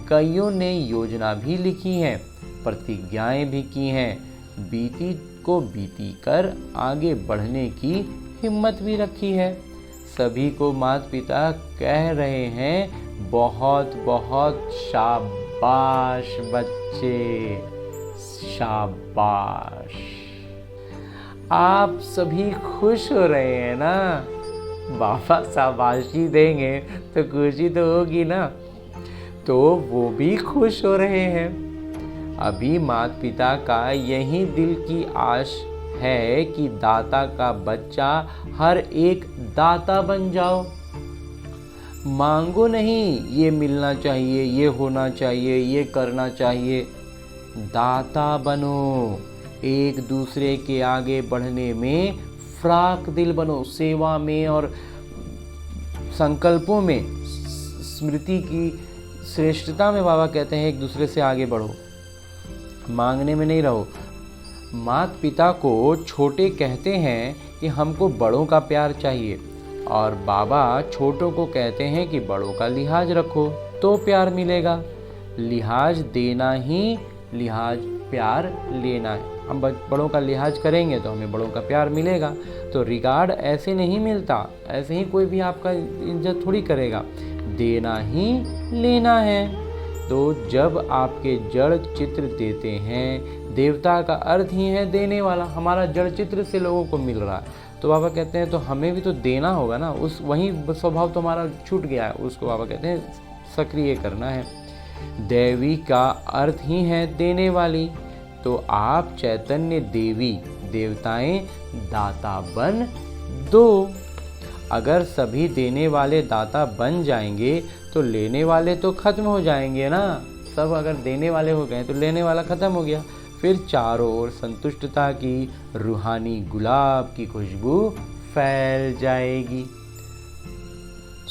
कईयों ने योजना भी लिखी हैं, प्रतिज्ञाएं भी की हैं, बीती को बीती कर आगे बढ़ने की हिम्मत भी रखी है। सभी को माता पिता कह रहे हैं, बहुत बहुत शाबाश बच्चे, शाबाश। आप सभी खुश हो रहे हैं ना? बाबा शाबाशी देंगे तो खुशी तो होगी ना, तो वो भी खुश हो रहे हैं। अभी माता पिता का यही दिल की आश है कि दाता का बच्चा हर एक दाता बन जाओ। मांगो नहीं, ये मिलना चाहिए, ये होना चाहिए, ये करना चाहिए। दाता बनो, एक दूसरे के आगे बढ़ने में फ्राक दिल बनो, सेवा में और संकल्पों में, स्मृति की श्रेष्ठता में बाबा कहते हैं एक दूसरे से आगे बढ़ो, मांगने में नहीं रहो। माता पिता को छोटे कहते हैं कि हमको बड़ों का प्यार चाहिए, और बाबा छोटों को कहते हैं कि बड़ों का लिहाज रखो तो प्यार मिलेगा। लिहाज देना ही लिहाज प्यार लेना है। हम बड़ों का लिहाज करेंगे तो हमें बड़ों का प्यार मिलेगा। तो रिगार्ड ऐसे नहीं मिलता, ऐसे ही कोई भी आपका इज्जत थोड़ी करेगा, देना ही लेना है। तो जब आपके जड़ चित्र देते हैं, देवता का अर्थ ही है देने वाला, हमारा जड़ चित्र से लोगों को मिल रहा है, तो बाबा कहते हैं तो हमें भी तो देना होगा ना। उस वही स्वभाव तो हमारा छूट गया है, उसको बाबा कहते हैं सक्रिय करना है। देवी का अर्थ ही है देने वाली, तो आप चैतन्य देवी देवताएं दाता बन दो। अगर सभी देने वाले दाता बन जाएंगे तो लेने वाले तो खत्म हो जाएंगे ना। सब अगर देने वाले हो गए तो लेने वाला खत्म हो गया। फिर चारों ओर संतुष्टता की रूहानी गुलाब की खुशबू फैल जाएगी।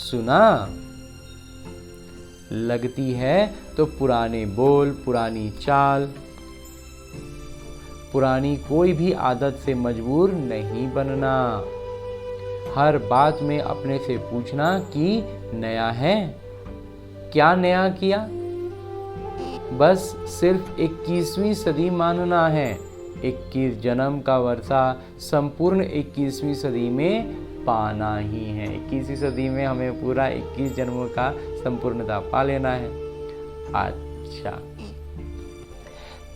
सुना? लगती है तो पुराने बोल, पुरानी चाल, पुरानी कोई भी आदत से मजबूर नहीं बनना। हर बात में अपने से पूछना कि नया है, क्या नया किया? बस सिर्फ 21वीं सदी मानना है, 21 जन्म का वर्षा संपूर्ण 21वीं सदी में पाना ही है। 21वीं सदी में हमें पूरा 21 जन्मों का संपूर्णता पा लेना है। अच्छा,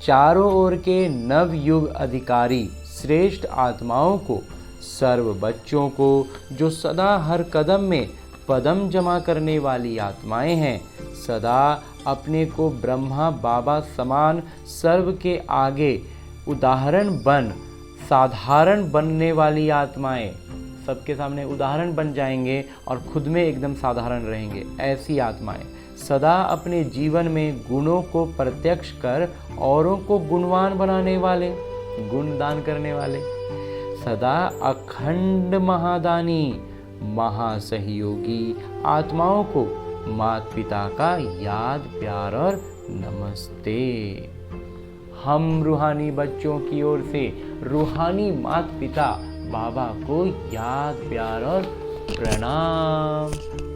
चारों ओर के नव युग अधिकारी श्रेष्ठ आत्माओं को, सर्व बच्चों को, जो सदा हर कदम में पदम जमा करने वाली आत्माएं हैं, सदा अपने को ब्रह्मा बाबा समान सर्व के आगे उदाहरण बन साधारण बनने वाली आत्माएं, सबके सामने उदाहरण बन जाएंगे और खुद में एकदम साधारण रहेंगे, ऐसी आत्माएं सदा अपने जीवन में गुणों को प्रत्यक्ष कर औरों को गुणवान बनाने वाले, गुणदान करने वाले, सदा अखंड महादानी महासहयोगी आत्माओं को माता पिता का याद प्यार और नमस्ते। हम रूहानी बच्चों की ओर से रूहानी माता पिता बाबा को याद प्यार और प्रणाम।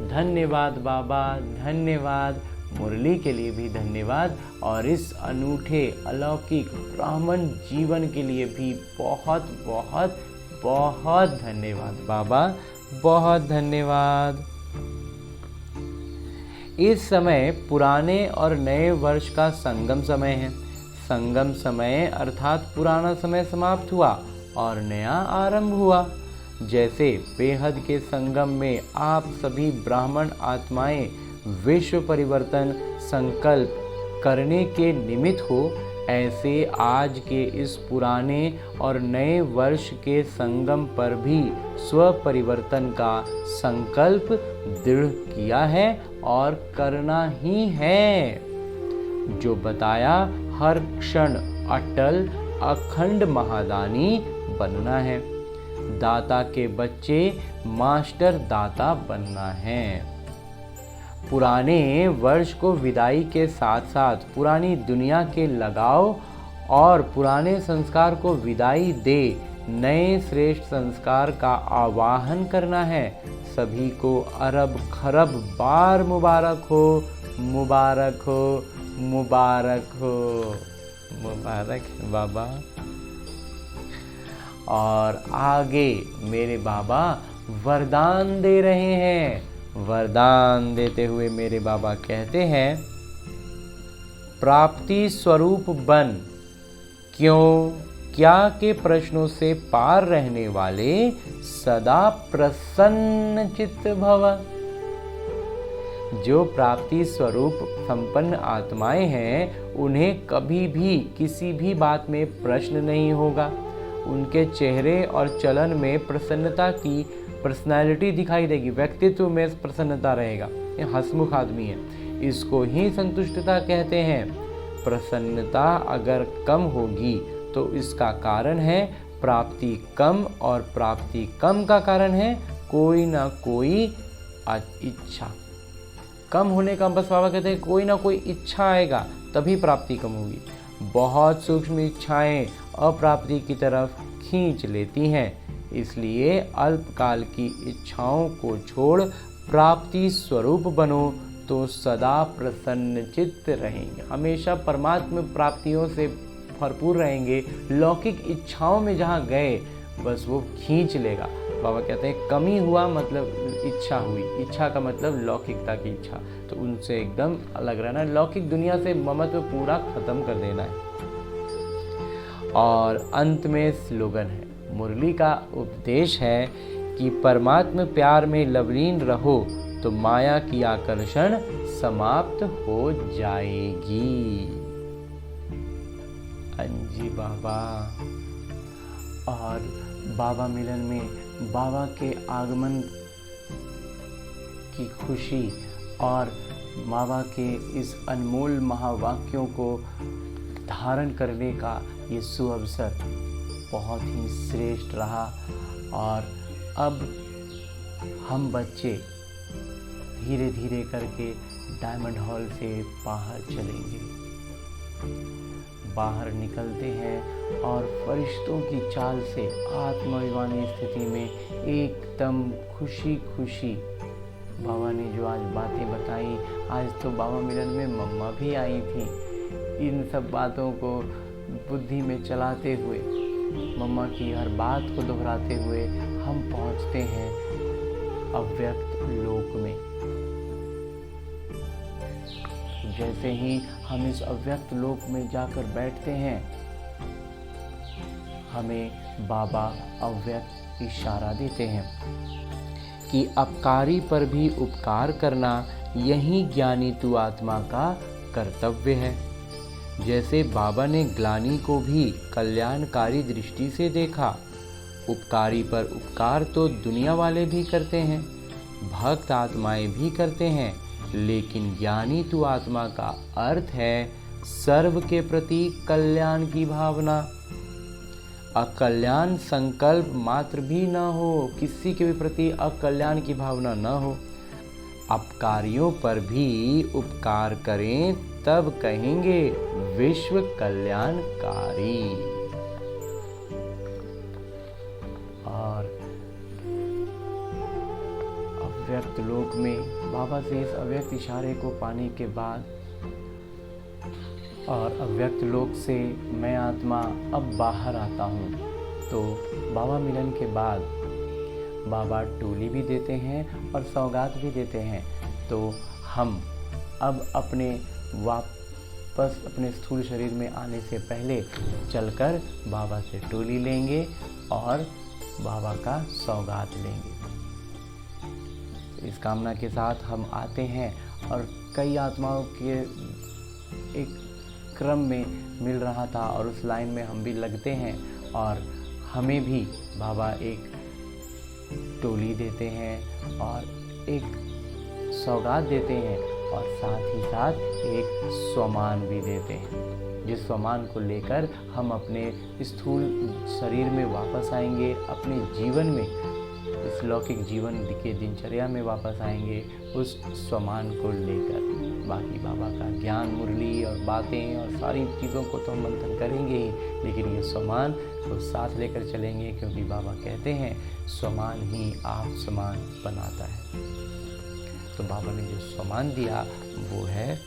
धन्यवाद बाबा, धन्यवाद। मुरली के लिए भी धन्यवाद और इस अनूठे अलौकिक ब्राह्मण जीवन के लिए भी बहुत बहुत बहुत धन्यवाद बाबा, बहुत धन्यवाद। इस समय पुराने और नए वर्ष का संगम समय है। संगम समय अर्थात पुराना समय समाप्त हुआ और नया आरंभ हुआ। जैसे बेहद के संगम में आप सभी ब्राह्मण आत्माएं विश्व परिवर्तन संकल्प करने के निमित्त हो, ऐसे आज के इस पुराने और नए वर्ष के संगम पर भी स्व परिवर्तन का संकल्प दृढ़ किया है और करना ही है। जो बताया, हर क्षण अटल अखंड महादानी बनना है। दाता के बच्चे मास्टर दाता बनना है। पुराने वर्ष को विदाई के साथ साथ पुरानी दुनिया के लगाव और पुराने संस्कार को विदाई दे नए श्रेष्ठ संस्कार का आवाहन करना है। सभी को अरब खरब बार मुबारक हो, मुबारक हो, मुबारक हो, मुबारक बाबा। और आगे मेरे बाबा वरदान दे रहे हैं। वरदान देते हुए मेरे बाबा कहते हैं, प्राप्ति स्वरूप बन, क्यों क्या के प्रश्नों से पार रहने वाले सदा प्रसन्न चित्त भव। जो प्राप्ति स्वरूप संपन्न आत्माएं हैं, उन्हें कभी भी किसी भी बात में प्रश्न नहीं होगा। उनके चेहरे और चलन में प्रसन्नता की पर्सनालिटी दिखाई देगी, व्यक्तित्व में प्रसन्नता रहेगा। ये हंसमुख आदमी है, इसको ही संतुष्टता कहते हैं। प्रसन्नता अगर कम होगी तो इसका कारण है प्राप्ति कम, और प्राप्ति कम का कारण है कोई ना कोई इच्छा। कम होने का बस बाबा कहते हैं कोई ना कोई इच्छा आएगा तभी प्राप्ति कम होगी। बहुत सूक्ष्म इच्छाएं अप्राप्ति की तरफ खींच लेती हैं, इसलिए अल्पकाल की इच्छाओं को छोड़ प्राप्ति स्वरूप बनो तो सदा प्रसन्न चित्त रहेंगे, हमेशा परमात्मा प्राप्तियों से भरपूर रहेंगे। लौकिक इच्छाओं में जहाँ गए बस वो खींच लेगा। बाबा कहते हैं कमी हुआ मतलब इच्छा हुई, इच्छा का मतलब लौकिकता की इच्छा, तो उनसे एकदम अलग रहना है। लौकिक दुनिया से ममत्व पूरा खत्म कर देना है। और अंत में स्लोगन है, मुरली का उपदेश है कि परमात्मा प्यार में लवलीन रहो तो माया की आकर्षण समाप्त हो जाएगी। अंजी बाबा। और बाबा मिलन में बाबा के आगमन की खुशी और बाबा के इस अनमोल महावाक्यों को धारण करने का ये सुअवसर बहुत ही श्रेष्ठ रहा। और अब हम बच्चे धीरे धीरे करके डायमंड हॉल से बाहर चलेंगे। बाहर निकलते हैं और फरिश्तों की चाल से आत्माभिमानी स्थिति में एकदम खुशी खुशी बाबा ने जो आज बातें बताई, आज तो बाबा मिलन में मम्मा भी आई थी, इन सब बातों को बुद्धि में चलाते हुए, मम्मा की हर बात को दोहराते हुए हम पहुंचते हैं अव्यक्त लोक में। जैसे ही हम इस अव्यक्त लोक में जाकर बैठते हैं, हमें बाबा अव्यक्त इशारा देते हैं कि अपकारी पर भी उपकार करना यही ज्ञानी तू आत्मा का कर्तव्य है। जैसे बाबा ने ग्लानि को भी कल्याणकारी दृष्टि से देखा, उपकारी पर उपकार तो दुनिया वाले भी करते हैं, भक्त आत्माएं भी करते हैं, लेकिन ज्ञानी तू आत्मा का अर्थ है सर्व के प्रति कल्याण की भावना। अकल्याण संकल्प मात्र भी न हो, किसी के भी प्रति अकल्याण की भावना न हो। अपकारियों पर भी उपकार करें तब कहेंगे विश्व कल्याणकारी। और अव्यक्त लोक में बाबा से इस अव्यक्त इशारे को पाने के बाद और अव्यक्त लोक से मैं आत्मा अब बाहर आता हूँ, तो बाबा मिलन के बाद बाबा टोली भी देते हैं और सौगात भी देते हैं। तो हम अब वापस अपने स्थूल शरीर में आने से पहले चलकर बाबा से टोली लेंगे और बाबा का सौगात लेंगे। इस कामना के साथ हम आते हैं और कई आत्माओं के एक क्रम में मिल रहा था और उस लाइन में हम भी लगते हैं और हमें भी बाबा एक टोली देते हैं और एक सौगात देते हैं और साथ ही साथ एक स्वमान भी देते हैं, जिस स्वमान को लेकर हम अपने स्थूल शरीर में वापस आएंगे, अपने जीवन में, इस लौकिक जीवन के दिनचर्या में वापस आएंगे उस स्वमान को लेकर। बाकी बाबा का ज्ञान, मुरली और बातें और सारी चीज़ों को तो हम मंथन करेंगे ही, लेकिन ये स्वमान को साथ लेकर चलेंगे, क्योंकि बाबा कहते हैं स्वमान ही आप समान बनाता है। तो बाबा ने जो स्वमान दिया वो है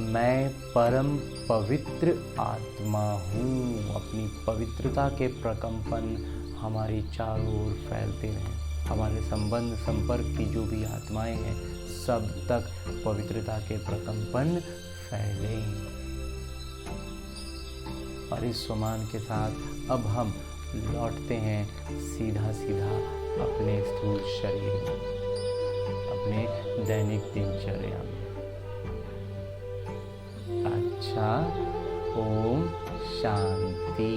मैं परम पवित्र आत्मा हूँ। अपनी पवित्रता के प्रकंपन हमारी चारों ओर फैलते रहें। हमारे संबंध संपर्क की जो भी आत्माएं हैं सब तक पवित्रता के प्रकंपन फैलें। और इस स्वमान के साथ अब हम लौटते हैं सीधा सीधा अपने स्थूल शरीर में, अपने दैनिक दिनचर्या में। अच्छा, ओम शांति।